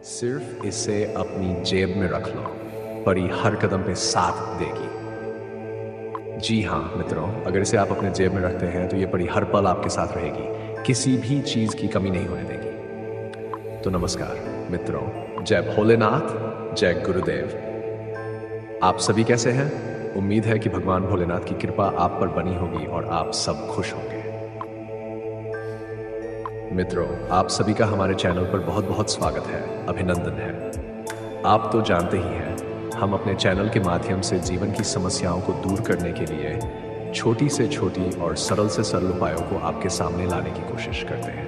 सिर्फ इसे अपनी जेब में रख लो, परी हर कदम पे साथ देगी। जी हाँ मित्रों, अगर इसे आप अपने जेब में रखते हैं तो ये परी हर पल आपके साथ रहेगी, किसी भी चीज की कमी नहीं होने देगी। तो नमस्कार मित्रों, जय भोलेनाथ, जय गुरुदेव। आप सभी कैसे हैं? उम्मीद है कि भगवान भोलेनाथ की कृपा आप पर बनी होगी और आप सब खुश होंगे। मित्रों, आप सभी का हमारे चैनल पर बहुत बहुत स्वागत है, अभिनंदन है। आप तो जानते ही हैं, हम अपने चैनल के माध्यम से जीवन की समस्याओं को दूर करने के लिए छोटी से छोटी और सरल से सरल उपायों को आपके सामने लाने की कोशिश करते हैं।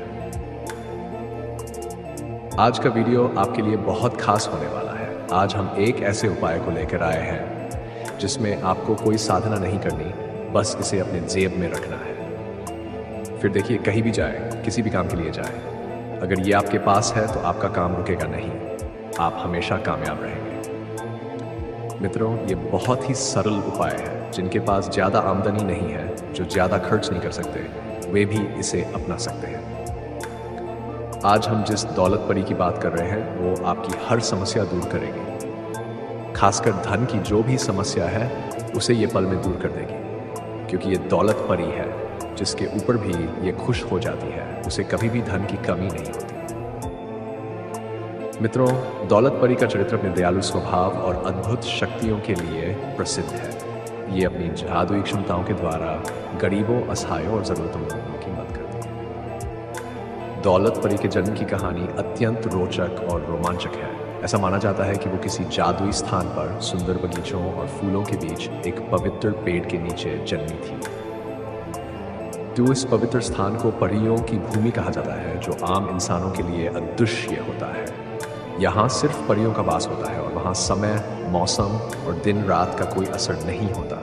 आज का वीडियो आपके लिए बहुत खास होने वाला है। आज हम एक ऐसे उपाय को लेकर आए हैं जिसमें आपको कोई साधना नहीं करनी, बस इसे अपने जेब में रखना है। फिर देखिए, कहीं भी जाए, किसी भी काम के लिए जाए, अगर ये आपके पास है तो आपका काम रुकेगा नहीं, आप हमेशा कामयाब रहेंगे। मित्रों, ये बहुत ही सरल उपाय है। जिनके पास ज़्यादा आमदनी नहीं है, जो ज़्यादा खर्च नहीं कर सकते, वे भी इसे अपना सकते हैं। आज हम जिस दौलत परी की बात कर रहे हैं वो आपकी हर समस्या दूर करेगी। खासकर धन की जो भी समस्या है उसे ये पल में दूर कर देगी, क्योंकि ये दौलत परी है जिसके ऊपर भी ये खुश हो जाती है, उसे कभी भी धन की कमी नहीं होती। मित्रों, दौलत परी का चरित्र अपने दयालु स्वभाव और अद्भुत शक्तियों के लिए प्रसिद्ध है। ये अपनी जादुई क्षमताओं के द्वारा गरीबों, असहायों और जरूरतमंद लोगों की मदद करती है। दौलत परी के जन्म की कहानी अत्यंत रोचक और रोमांचक है। ऐसा माना जाता है कि वो किसी जादुई स्थान पर सुंदर बगीचों और फूलों के बीच एक पवित्र पेड़ के नीचे जन्मी थी। तो इस पवित्र स्थान को परियों की भूमि कहा जाता है, जो आम इंसानों के लिए अदृश्य होता है। यहाँ सिर्फ परियों का वास होता है और वहाँ समय, मौसम और दिन रात का कोई असर नहीं होता।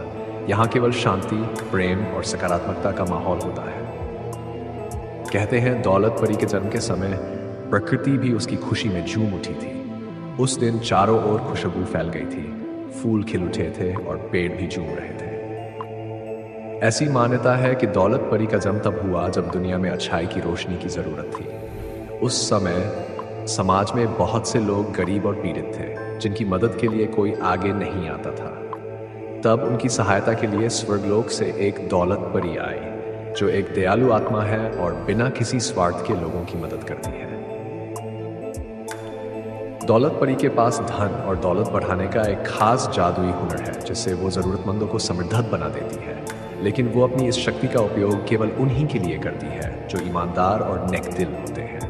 यहाँ केवल शांति, प्रेम और सकारात्मकता का माहौल होता है। कहते हैं दौलत परी के जन्म के समय प्रकृति भी उसकी खुशी में झूम उठी थी। उस दिन चारों ओर खुशबू फैल गई थी, फूल खिल उठे थे और पेड़ भी झूम रहे थे। ऐसी मान्यता है कि दौलत परी का जन्म तब हुआ जब दुनिया में अच्छाई की रोशनी की जरूरत थी। उस समय समाज में बहुत से लोग गरीब और पीड़ित थे, जिनकी मदद के लिए कोई आगे नहीं आता था। तब उनकी सहायता के लिए स्वर्गलोक से एक दौलत परी आई, जो एक दयालु आत्मा है और बिना किसी स्वार्थ के लोगों की मदद करती है। दौलत परी के पास धन और दौलत बढ़ाने का एक खास जादुई हुनर है, जिससे वो जरूरतमंदों को समृद्ध बना देती है। लेकिन वो अपनी इस शक्ति का उपयोग केवल उन्हीं के लिए करती है जो ईमानदार और नेकदिल होते हैं।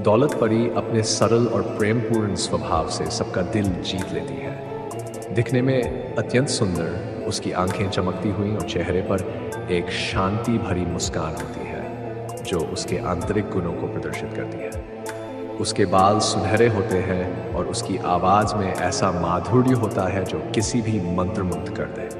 दौलत परी अपने सरल और प्रेमपूर्ण स्वभाव से सबका दिल जीत लेती है। दिखने में अत्यंत सुंदर, उसकी आंखें चमकती हुई और चेहरे पर एक शांति भरी मुस्कान होती है, जो उसके आंतरिक गुणों को प्रदर्शित करती है। उसके बाल सुनहरे होते हैं और उसकी आवाज में ऐसा माधुर्य होता है जो किसी भी मंत्रमुग्ध कर दे।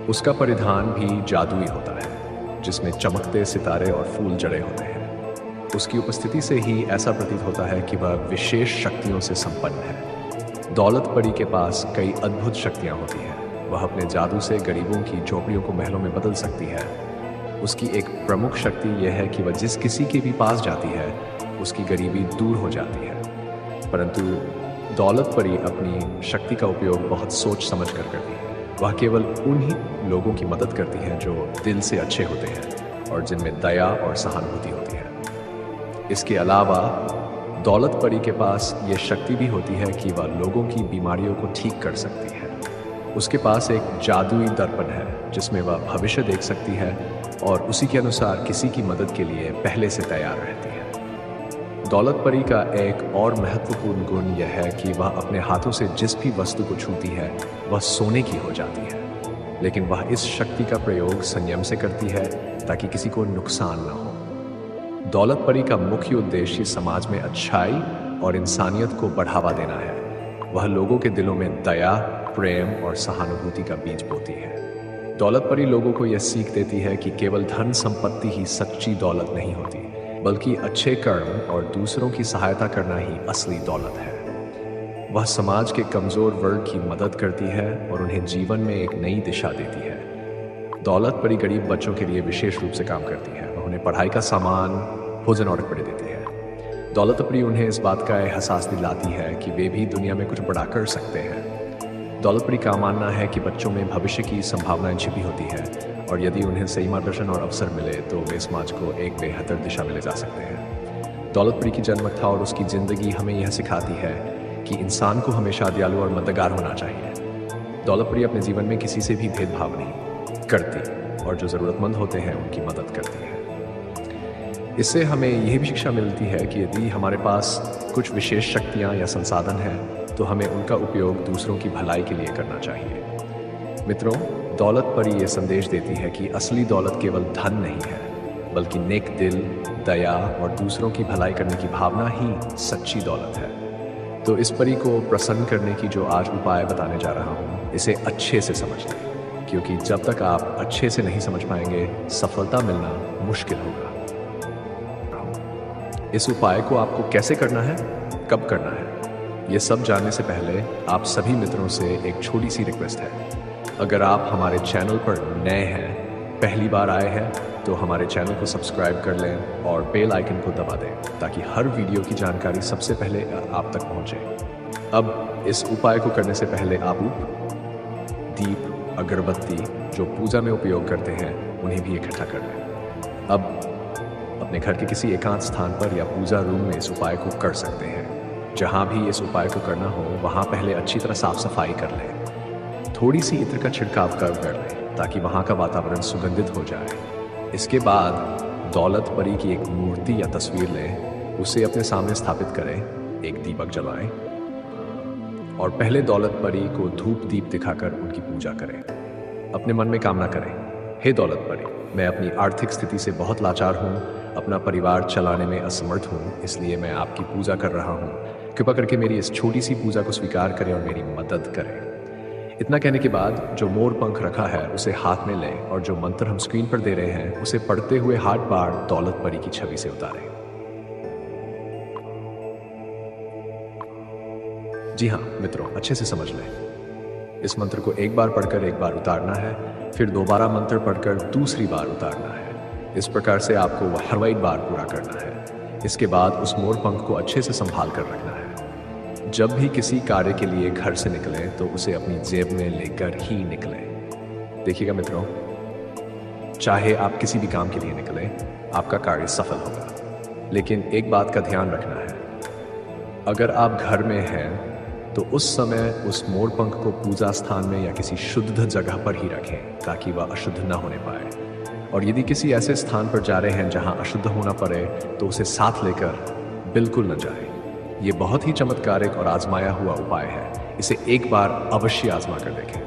उसका परिधान भी जादुई होता है, जिसमें चमकते सितारे और फूल जड़े होते हैं। उसकी उपस्थिति से ही ऐसा प्रतीत होता है कि वह विशेष शक्तियों से संपन्न है। दौलत परी के पास कई अद्भुत शक्तियां होती हैं। वह अपने जादू से गरीबों की झोपड़ियों को महलों में बदल सकती है। उसकी एक प्रमुख शक्ति यह है कि वह जिस किसी के भी पास जाती है, उसकी गरीबी दूर हो जाती है। परंतु दौलत परी अपनी शक्ति का उपयोग बहुत सोच समझ कर करती है। वह केवल उन्हीं लोगों की मदद करती है जो दिल से अच्छे होते हैं और जिनमें दया और सहानुभूति होती है। इसके अलावा दौलत परी के पास ये शक्ति भी होती है कि वह लोगों की बीमारियों को ठीक कर सकती है। उसके पास एक जादुई दर्पण है, जिसमें वह भविष्य देख सकती है और उसी के अनुसार किसी की मदद के लिए पहले से तैयार रहती है। दौलत परी का एक और महत्वपूर्ण गुण यह है कि वह अपने हाथों से जिस भी वस्तु को छूती है वह सोने की हो जाती है। लेकिन वह इस शक्ति का प्रयोग संयम से करती है ताकि किसी को नुकसान न हो। दौलत परी का मुख्य उद्देश्य समाज में अच्छाई और इंसानियत को बढ़ावा देना है। वह लोगों के दिलों में दया, प्रेम और सहानुभूति का बीज बोती है। दौलत परी लोगों को यह सीख देती है कि केवल धन संपत्ति ही सच्ची दौलत नहीं होती, बल्कि अच्छे कर्म और दूसरों की सहायता करना ही असली दौलत है। वह समाज के कमजोर वर्ग की मदद करती है और उन्हें जीवन में एक नई दिशा देती है। दौलत परी गरीब बच्चों के लिए विशेष रूप से काम करती है। वह उन्हें पढ़ाई का सामान, भोजन और कपड़े देती है। दौलतपरी उन्हें इस बात का एहसास दिलाती है कि वे भी दुनिया में कुछ बड़ा कर सकते हैं। दौलतपरी का मानना है कि बच्चों में भविष्य की संभावनाएं छिपी होती हैं और यदि उन्हें सही मार्गदर्शन और अवसर मिले तो वे समाज को एक बेहतर दिशा में ले जा सकते हैं। दौलतपरी की जन्मकथा और उसकी ज़िंदगी हमें यह सिखाती है कि इंसान को हमेशा दयालु और मददगार होना चाहिए। दौलतपरी अपने जीवन में किसी से भी भेदभाव नहीं करती और जो ज़रूरतमंद होते हैं उनकी मदद करती है। इससे हमें यह भी शिक्षा मिलती है कि यदि हमारे पास कुछ विशेष शक्तियाँ या संसाधन हैं तो हमें उनका उपयोग दूसरों की भलाई के लिए करना चाहिए। मित्रों, दौलतपरी ये संदेश देती है कि असली दौलत केवल धन नहीं है, बल्कि नेक दिल, दया और दूसरों की भलाई करने की भावना ही सच्ची दौलत है। तो इस परी को प्रसन्न करने की जो आज उपाय बताने जा रहा हूँ, इसे अच्छे से समझ लें, क्योंकि जब तक आप अच्छे से नहीं समझ पाएंगे, सफलता मिलना मुश्किल होगा। इस उपाय को आपको कैसे करना है, कब करना है, ये सब जानने से पहले आप सभी मित्रों से एक छोटी सी रिक्वेस्ट है। अगर आप हमारे चैनल पर नए हैं, पहली बार आए हैं, तो हमारे चैनल को सब्सक्राइब कर लें और बेल आइकन को दबा दें ताकि हर वीडियो की जानकारी सबसे पहले आप तक पहुंचे। अब इस उपाय को करने से पहले आप दीप, अगरबत्ती जो पूजा में उपयोग करते हैं उन्हें भी इकट्ठा कर लें। अब अपने घर के किसी एकांत स्थान पर या पूजा रूम में इस उपाय को कर सकते हैं। जहाँ भी इस उपाय को करना हो वहाँ पहले अच्छी तरह साफ सफाई कर लें। थोड़ी सी इत्र का छिड़काव कर लें ताकि वहाँ का वातावरण सुगंधित हो जाए। इसके बाद दौलतपरी की एक मूर्ति या तस्वीर लें, उसे अपने सामने स्थापित करें, एक दीपक जलाएं और पहले दौलतपरी को धूप दीप दिखाकर उनकी पूजा करें। अपने मन में कामना करें, हे दौलतपरी, मैं अपनी आर्थिक स्थिति से बहुत लाचार हूँ, अपना परिवार चलाने में असमर्थ हूँ, इसलिए मैं आपकी पूजा कर रहा हूँ। कृपा करके मेरी इस छोटी सी पूजा को स्वीकार करें और मेरी मदद करें। इतना कहने के बाद जो मोर पंख रखा है उसे हाथ में लें और जो मंत्र हम स्क्रीन पर दे रहे हैं उसे पढ़ते हुए 8 बार दौलतपरी की छवि से उतारें। जी हाँ मित्रों, अच्छे से समझ लें। इस मंत्र को एक बार पढ़कर एक बार उतारना है, फिर दोबारा मंत्र पढ़कर दूसरी बार उतारना है। इस प्रकार से आपको हर 8 बार पूरा करना है। इसके बाद उस मोर पंख को अच्छे से संभाल कर रखना है। जब भी किसी कार्य के लिए घर से निकलें तो उसे अपनी जेब में लेकर ही निकलें। देखिएगा मित्रों, चाहे आप किसी भी काम के लिए निकलें, आपका कार्य सफल होगा। लेकिन एक बात का ध्यान रखना है, अगर आप घर में हैं तो उस समय उस मोर पंख को पूजा स्थान में या किसी शुद्ध जगह पर ही रखें ताकि वह अशुद्ध ना होने पाए। और यदि किसी ऐसे स्थान पर जा रहे हैं जहां अशुद्ध होना पड़े तो उसे साथ लेकर बिल्कुल न जाएं। ये बहुत ही चमत्कारिक और आजमाया हुआ उपाय है। इसे एक बार अवश्य आजमा कर देखें।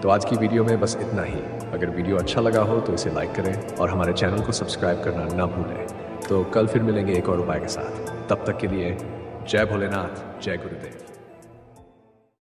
तो आज की वीडियो में बस इतना ही। अगर वीडियो अच्छा लगा हो तो इसे लाइक करें और हमारे चैनल को सब्सक्राइब करना ना भूलें। तो कल फिर मिलेंगे एक और उपाय के साथ। तब तक के लिए जय भोलेनाथ, जय गुरुदेव।